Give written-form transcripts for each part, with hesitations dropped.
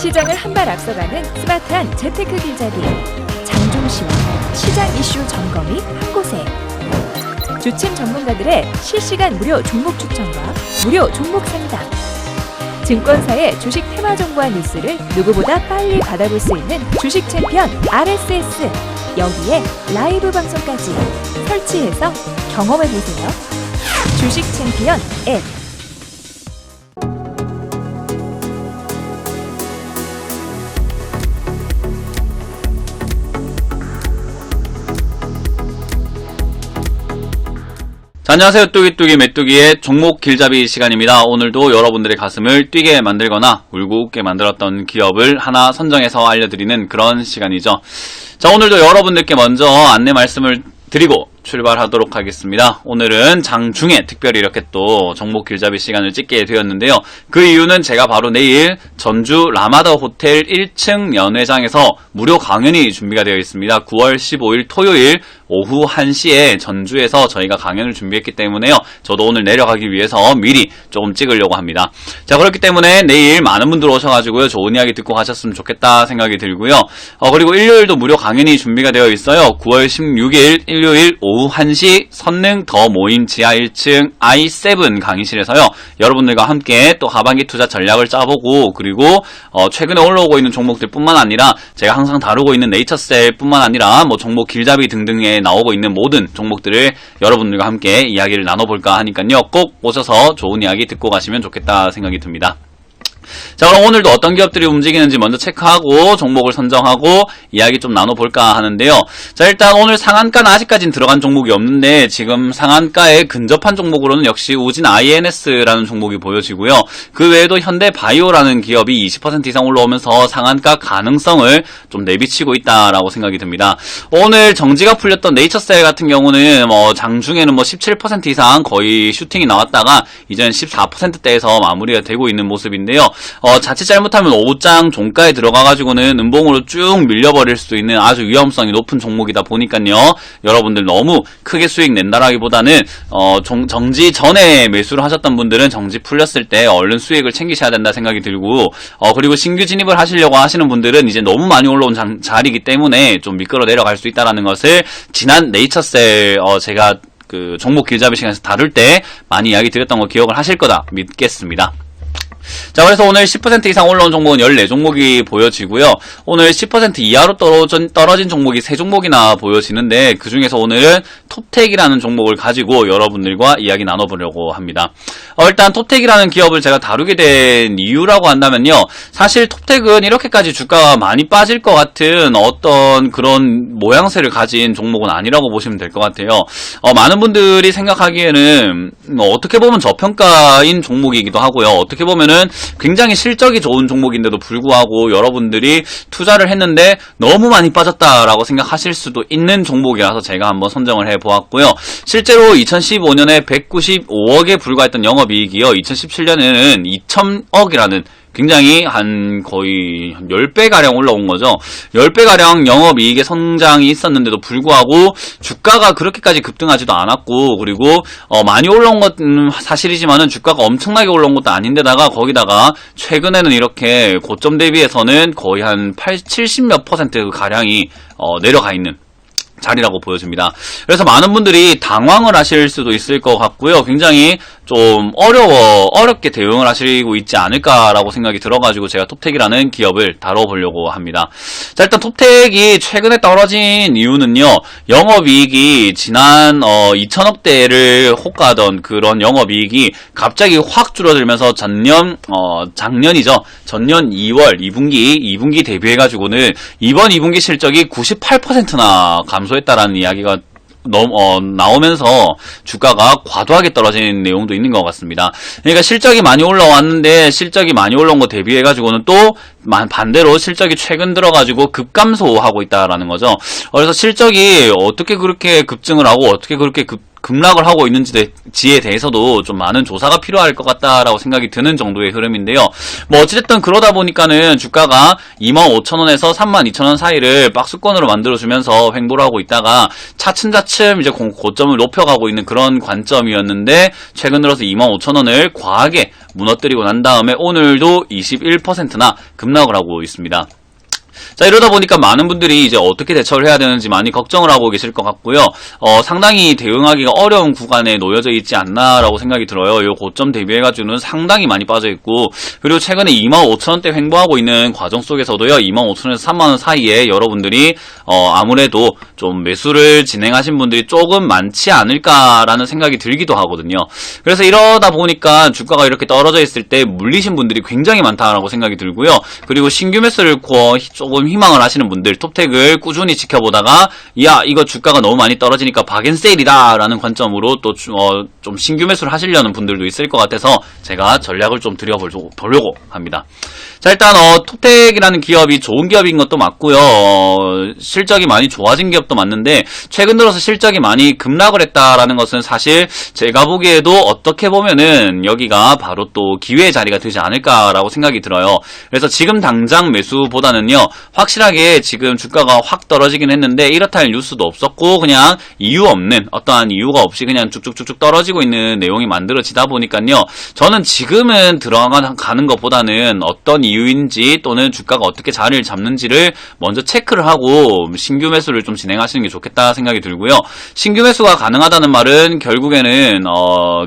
시장을 한 발 앞서가는 스마트한 재테크 길잡이 장종시와 시장 이슈 점검이 한 곳에 주침 전문가들의 실시간 무료 종목 추천과 무료 종목 상담 증권사의 주식 테마 정보와 뉴스를 누구보다 빨리 받아볼 수 있는 주식 챔피언 RSS 여기에 라이브 방송까지 설치해서 경험해보세요. 주식 챔피언 앱 자, 안녕하세요. 뚜기뚜기 메뚜기의 종목 길잡이 시간입니다. 오늘도 여러분들의 가슴을 뛰게 만들거나 울고 웃게 만들었던 기업을 하나 선정해서 알려드리는 그런 시간이죠. 자, 오늘도 여러분들께 먼저 안내 말씀을 드리고 출발하도록 하겠습니다. 오늘은 장중에 특별히 이렇게 또 종목 길잡이 시간을 찍게 되었는데요. 그 이유는 제가 바로 내일 전주 라마다 호텔 1층 연회장에서 무료 강연이 준비가 되어 있습니다. 9월 15일 토요일 오후 1시에 전주에서 저희가 강연을 준비했기 때문에요. 저도 오늘 내려가기 위해서 미리 조금 찍으려고 합니다. 자, 그렇기 때문에 내일 많은 분들 오셔가지고요. 좋은 이야기 듣고 가셨으면 좋겠다 생각이 들고요. 그리고 일요일도 무료 강연이 준비가 되어 있어요. 9월 16일 일요일 오후 1시 선능 더 모임 지하 1층 i7 강의실에서요. 여러분들과 함께 또 하반기 투자 전략을 짜보고 그리고 최근에 올라오고 있는 종목들 뿐만 아니라 제가 항상 다루고 있는 네이처셀 뿐만 아니라 뭐 종목 길잡이 등등에 나오고 있는 모든 종목들을 여러분들과 함께 이야기를 나눠볼까 하니까요. 꼭 오셔서 좋은 이야기 듣고 가시면 좋겠다 생각이 듭니다. 자, 그럼 오늘도 어떤 기업들이 움직이는지 먼저 체크하고 종목을 선정하고 이야기 좀 나눠볼까 하는데요. 자, 일단 오늘 상한가는 아직까지는 들어간 종목이 없는데 지금 상한가에 근접한 종목으로는 역시 우진 INS라는 종목이 보여지고요. 그 외에도 현대바이오라는 기업이 20% 이상 올라오면서 상한가 가능성을 좀 내비치고 있다라고 생각이 듭니다. 오늘 정지가 풀렸던 네이처셀 같은 경우는 장중에는 17% 이상 거의 슈팅이 나왔다가 이제는 14%대에서 마무리가 되고 있는 모습인데요. 자칫 잘못하면 오후장 종가에 들어가가지고는 음봉으로 쭉 밀려버릴 수 있는 아주 위험성이 높은 종목이다 보니까요. 여러분들 너무 크게 수익 낸다라기보다는 정지 전에 매수를 하셨던 분들은 정지 풀렸을 때 얼른 수익을 챙기셔야 된다 생각이 들고 그리고 신규 진입을 하시려고 하시는 분들은 이제 너무 많이 올라온 자리이기 때문에 좀 미끌어 내려갈 수 있다라는 것을 지난 네이처셀 제가 그 종목 길잡이 시간에서 다룰 때 많이 이야기 드렸던 거 기억을 하실 거다 믿겠습니다. 자, 그래서 오늘 10% 이상 올라온 종목은 14종목이 보여지고요. 오늘 10% 이하로 떨어진 종목이 3종목이나 보여지는데 그 중에서 오늘은 톱텍이라는 종목을 가지고 여러분들과 이야기 나눠보려고 합니다. 일단 톱텍이라는 기업을 제가 다루게 된 이유라고 한다면요. 사실 톱텍은 이렇게까지 주가가 많이 빠질 것 같은 어떤 그런 모양새를 가진 종목은 아니라고 보시면 될 것 같아요. 많은 분들이 생각하기에는 어떻게 보면 저평가인 종목이기도 하고요. 어떻게 보면은 굉장히 실적이 좋은 종목인데도 불구하고 여러분들이 투자를 했는데 너무 많이 빠졌다라고 생각하실 수도 있는 종목이라서 제가 한번 선정을 해보았고요. 실제로 2015년에 195억에 불과했던 영업이익이요. 2017년에는 2,000억이라는 굉장히 한 거의 10배가량 올라온 거죠. 10배가량 영업이익의 성장이 있었는데도 불구하고 주가가 그렇게까지 급등하지도 않았고 그리고 많이 올라온 것은 사실이지만은 주가가 엄청나게 올라온 것도 아닌데다가 거기다가 최근에는 이렇게 고점 대비해서는 거의 한 70몇 % 가량이 내려가 있는 자리라고 보여집니다. 그래서 많은 분들이 당황을 하실 수도 있을 것 같고요. 굉장히 좀 어렵게 대응을 하시고 있지 않을까라고 생각이 들어가지고 제가 톱텍이라는 기업을 다뤄보려고 합니다. 자, 일단 톱텍이 최근에 떨어진 이유는요. 영업이익이 지난 2,000억대를 호가하던 그런 영업이익이 갑자기 확 줄어들면서 작년이죠. 전년 2월 2분기 대비해가지고는 이번 2분기 실적이 98%나 감소했다라는 이야기가 나오면서 주가가 과도하게 떨어진 내용도 있는 것 같습니다. 그러니까 실적이 많이 올라왔는데 실적이 많이 올라온 거 대비해가지고는 또 반대로 실적이 최근 들어가지고 급감소하고 있다라는 거죠. 그래서 실적이 어떻게 그렇게 급증을 하고 어떻게 그렇게 급락을 하고 있는지에 대해서도 좀 많은 조사가 필요할 것 같다라고 생각이 드는 정도의 흐름인데요. 뭐 어찌됐든 그러다 보니까는 주가가 25,000원에서 32,000원 사이를 박스권으로 만들어주면서 횡보를 하고 있다가 차츰차츰 이제 고점을 높여가고 있는 그런 관점이었는데 최근 들어서 25,000원을 과하게 무너뜨리고 난 다음에 오늘도 21%나 급락을 하고 있습니다. 자, 이러다 보니까 많은 분들이 이제 어떻게 대처를 해야 되는지 많이 걱정을 하고 계실 것 같고요. 상당히 대응하기가 어려운 구간에 놓여져 있지 않나라고 생각이 들어요. 요 고점 대비해가지고는 상당히 많이 빠져있고, 그리고 최근에 25,000원대 횡보하고 있는 과정 속에서도요, 25,000원에서 3만원 사이에 여러분들이, 아무래도 좀 매수를 진행하신 분들이 조금 많지 않을까라는 생각이 들기도 하거든요. 그래서 이러다 보니까 주가가 이렇게 떨어져 있을 때 물리신 분들이 굉장히 많다라고 생각이 들고요. 그리고 신규 매수를 조금 희망을 하시는 분들, 톱택을 꾸준히 지켜보다가 야, 이거 주가가 너무 많이 떨어지니까 박앤세일이다 라는 관점으로 또 좀 신규 매수를 하시려는 분들도 있을 것 같아서 제가 전략을 좀 드려보려고 합니다. 자, 일단 톱택이라는 기업이 좋은 기업인 것도 맞고요. 실적이 많이 좋아진 기업도 맞는데 최근 들어서 실적이 많이 급락을 했다라는 것은 사실 제가 보기에도 어떻게 보면은 여기가 바로 또 기회의 자리가 되지 않을까라고 생각이 들어요. 그래서 지금 당장 매수보다는요, 확실하게 지금 주가가 확 떨어지긴 했는데 이렇다 할 뉴스도 없었고 그냥 이유 없는, 어떠한 이유가 없이 그냥 쭉쭉쭉쭉 떨어지고 있는 내용이 만들어지다 보니까요, 저는 지금은 들어가는 것보다는 어떤 이유인지 또는 주가가 어떻게 자리를 잡는지를 먼저 체크를 하고 신규 매수를 좀 진행하시는 게 좋겠다 생각이 들고요. 신규 매수가 가능하다는 말은 결국에는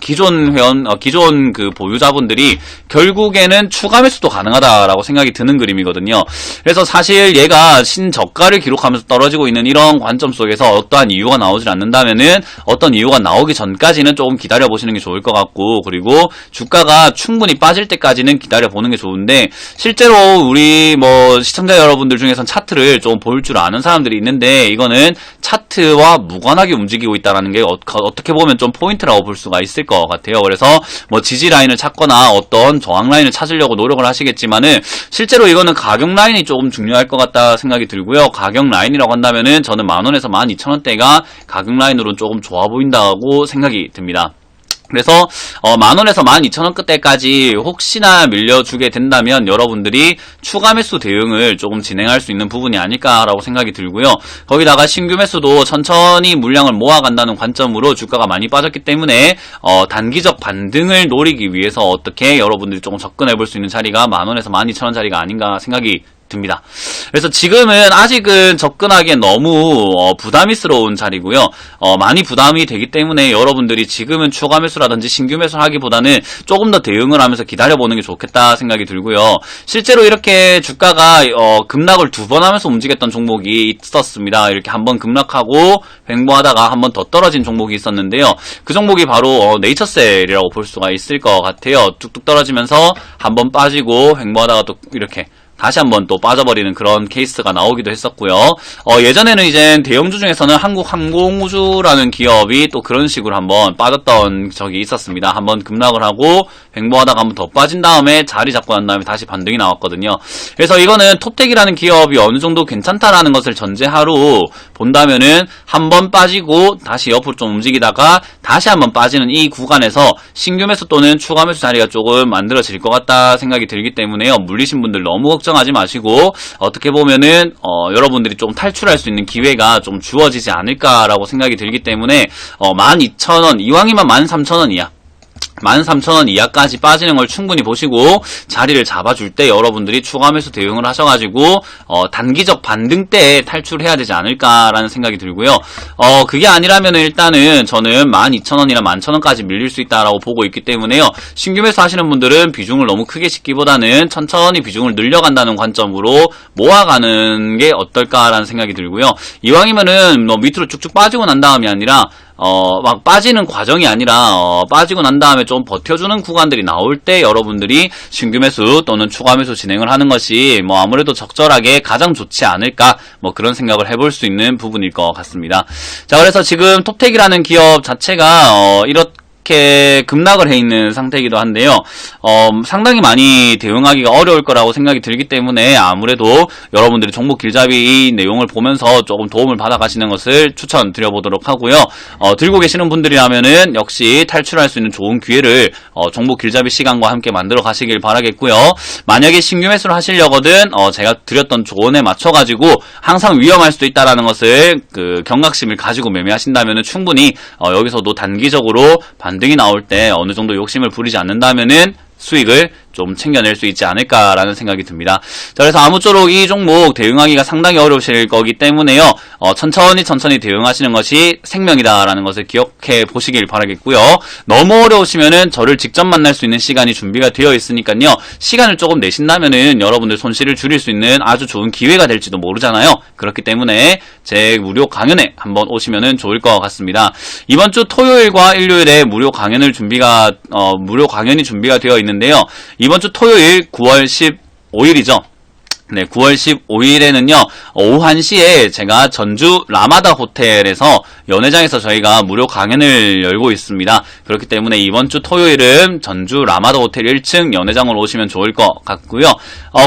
기존 그 보유자분들이 결국에는 추가 매수도 가능하다라고 생각이 드는 그림이거든요. 그래서 사실 얘가 신저가를 기록하면서 떨어지고 있는 이런 관점 속에서 어떠한 이유가 나오질 않는다면은 어떤 이유가 나오기 전까지는 조금 기다려 보시는 게 좋을 것 같고, 그리고 주가가 충분히 빠질 때까지는 기다려 보는 게 좋은데, 실제로 우리 뭐 시청자 여러분들 중에선 차트를 좀 볼 줄 아는 사람들이 있는데 이거는 차트와 무관하게 움직이고 있다는 게 어떻게 보면 좀 포인트라고 볼 수가 있을 것 같아요. 그래서 뭐 지지 라인을 찾거나 어떤 저항 라인을 찾으려고 노력을 하시겠지만은 실제로 이거는 가격 라인이 조금 중요할 것 같다 생각이 들고요. 가격 라인이라고 한다면은 저는 10,000원에서 12,000원대가 가격 라인으로는 조금 좋아 보인다고 생각이 듭니다. 그래서 10,000원에서 12,000원 끝대까지 혹시나 밀려주게 된다면 여러분들이 추가 매수 대응을 조금 진행할 수 있는 부분이 아닐까라고 생각이 들고요. 거기다가 신규 매수도 천천히 물량을 모아간다는 관점으로 주가가 많이 빠졌기 때문에 단기적 반등을 노리기 위해서 어떻게 여러분들이 조금 접근해 볼 수 있는 자리가 10,000원에서 12,000원 자리가 아닌가 생각이 듭니다. 그래서 지금은 아직은 접근하기엔 너무 부담스러운 자리고요. 많이 부담이 되기 때문에 여러분들이 지금은 추가 매수라든지 신규 매수를 하기보다는 조금 더 대응을 하면서 기다려보는 게 좋겠다 생각이 들고요. 실제로 이렇게 주가가 급락을 2번 하면서 움직였던 종목이 있었습니다. 이렇게 한번 급락하고 횡보하다가 한번 더 떨어진 종목이 있었는데요. 그 종목이 바로 네이처셀이라고 볼 수가 있을 것 같아요. 뚝뚝 떨어지면서 한번 빠지고 횡보하다가 또 이렇게 다시 한번 또 빠져버리는 그런 케이스가 나오기도 했었고요. 예전에는 이제 대형주 중에서는 한국항공우주라는 기업이 또 그런 식으로 한번 빠졌던 적이 있었습니다. 한번 급락을 하고 횡보하다가 한번 더 빠진 다음에 자리 잡고 난 다음에 다시 반등이 나왔거든요. 그래서 이거는 톱텍이라는 기업이 어느 정도 괜찮다라는 것을 전제하로 본다면은 한번 빠지고 다시 옆으로 좀 움직이다가 다시 한번 빠지는 이 구간에서 신규 매수 또는 추가 매수 자리가 조금 만들어질 것 같다 생각이 들기 때문에요. 물리신 분들 너무 걱정하지 마시고 어떻게 보면은 여러분들이 좀 탈출할 수 있는 기회가 좀 주어지지 않을까라고 생각이 들기 때문에 12,000원 이왕이면 13,000원 이하 13,000원 이하까지 빠지는 걸 충분히 보시고 자리를 잡아줄 때 여러분들이 추가 매수 대응을 하셔가지고 단기적 반등 때에 탈출해야 되지 않을까라는 생각이 들고요. 그게 아니라면 일단은 저는 12,000원이나 11,000원까지 밀릴 수 있다라고 보고 있기 때문에요. 신규 매수 하시는 분들은 비중을 너무 크게 싣기보다는 천천히 비중을 늘려간다는 관점으로 모아가는 게 어떨까라는 생각이 들고요. 이왕이면은 뭐 밑으로 쭉쭉 빠지고 난 다음이 아니라 막 빠지는 과정이 아니라 빠지고 난 다음에 좀 버텨주는 구간들이 나올 때 여러분들이 신규 매수 또는 추가 매수 진행을 하는 것이 뭐 아무래도 적절하게 가장 좋지 않을까 뭐 그런 생각을 해볼 수 있는 부분일 것 같습니다. 자, 그래서 지금 톱텍이라는 기업 자체가 이렇게 급락을 해 있는 상태이기도 한데요. 상당히 많이 대응하기가 어려울 거라고 생각이 들기 때문에 아무래도 여러분들이 종목 길잡이 내용을 보면서 조금 도움을 받아 가시는 것을 추천드려보도록 하고요. 들고 계시는 분들이라면은 역시 탈출할 수 있는 좋은 기회를 종목 길잡이 시간과 함께 만들어 가시길 바라겠고요. 만약에 신규 매수를 하시려거든 제가 드렸던 조언에 맞춰가지고 항상 위험할 수도 있다라는 것을 경각심을 가지고 매매하신다면은 충분히 여기서도 단기적으로 반등이 나올 때 어느 정도 욕심을 부리지 않는다면은 수익을 좀 챙겨낼 수 있지 않을까라는 생각이 듭니다. 자, 그래서 아무쪼록 이 종목 대응하기가 상당히 어려우실 거기 때문에요. 천천히 대응하시는 것이 생명이다라는 것을 기억해 보시길 바라겠고요. 너무 어려우시면은 저를 직접 만날 수 있는 시간이 준비가 되어 있으니까요. 시간을 조금 내신다면은 여러분들 손실을 줄일 수 있는 아주 좋은 기회가 될지도 모르잖아요. 그렇기 때문에 제 무료 강연에 한번 오시면은 좋을 것 같습니다. 이번 주 토요일과 일요일에 무료 강연이 준비가 되어 있는데요. 이번 주 토요일 9월 15일이죠. 네, 9월 15일에는요, 오후 1시에 제가 전주 라마다 호텔에서 연회장에서 저희가 무료 강연을 열고 있습니다. 그렇기 때문에 이번 주 토요일은 전주 라마다 호텔 1층 연회장으로 오시면 좋을 것 같고요.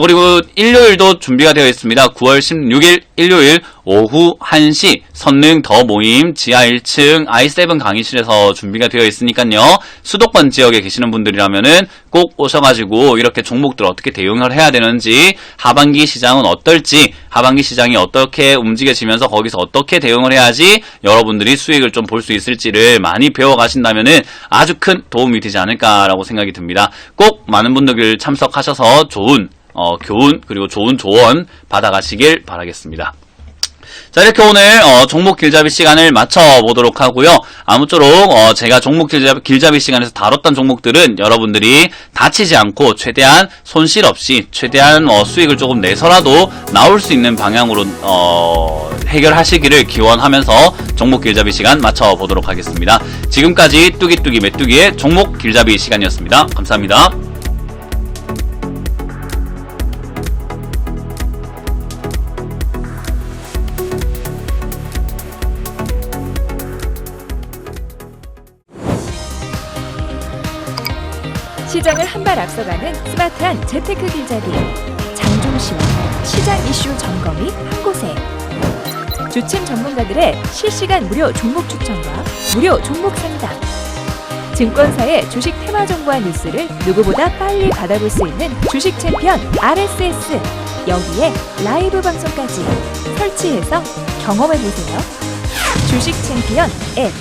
그리고 일요일도 준비가 되어 있습니다. 9월 16일 일요일 오후 1시 선릉 더 모임 지하 1층 i7 강의실에서 준비가 되어 있으니까요. 수도권 지역에 계시는 분들이라면은 꼭 오셔가지고 이렇게 종목들 어떻게 대응을 해야 되는지, 하반기 시장은 어떨지, 하반기 시장이 어떻게 움직여지면서 거기서 어떻게 대응을 해야지 여러분들이 수익을 좀 볼 수 있을지를 많이 배워가신다면은 아주 큰 도움이 되지 않을까라고 생각이 듭니다. 꼭 많은 분들 참석하셔서 좋은 교훈 그리고 좋은 조언 받아가시길 바라겠습니다. 자, 이렇게 오늘 종목 길잡이 시간을 마쳐보도록 하고요. 아무쪼록 제가 종목 길잡이 시간에서 다뤘던 종목들은 여러분들이 다치지 않고 최대한 손실 없이 최대한 수익을 조금 내서라도 나올 수 있는 방향으로 해결하시기를 기원하면서 종목 길잡이 시간 마쳐보도록 하겠습니다. 지금까지 뚜기뚜기 메뚜기의 종목 길잡이 시간이었습니다. 감사합니다. 시장을 한 발 앞서가는 스마트한 재테크 길잡이 장종시와 시장 이슈 점검이 한 곳에 주침 전문가들의 실시간 무료 종목 추천과 무료 종목 상담, 증권사의 주식 테마 정보와 뉴스를 누구보다 빨리 받아볼 수 있는 주식 챔피언 RSS, 여기에 라이브 방송까지 설치해서 경험해보세요. 주식 챔피언 앱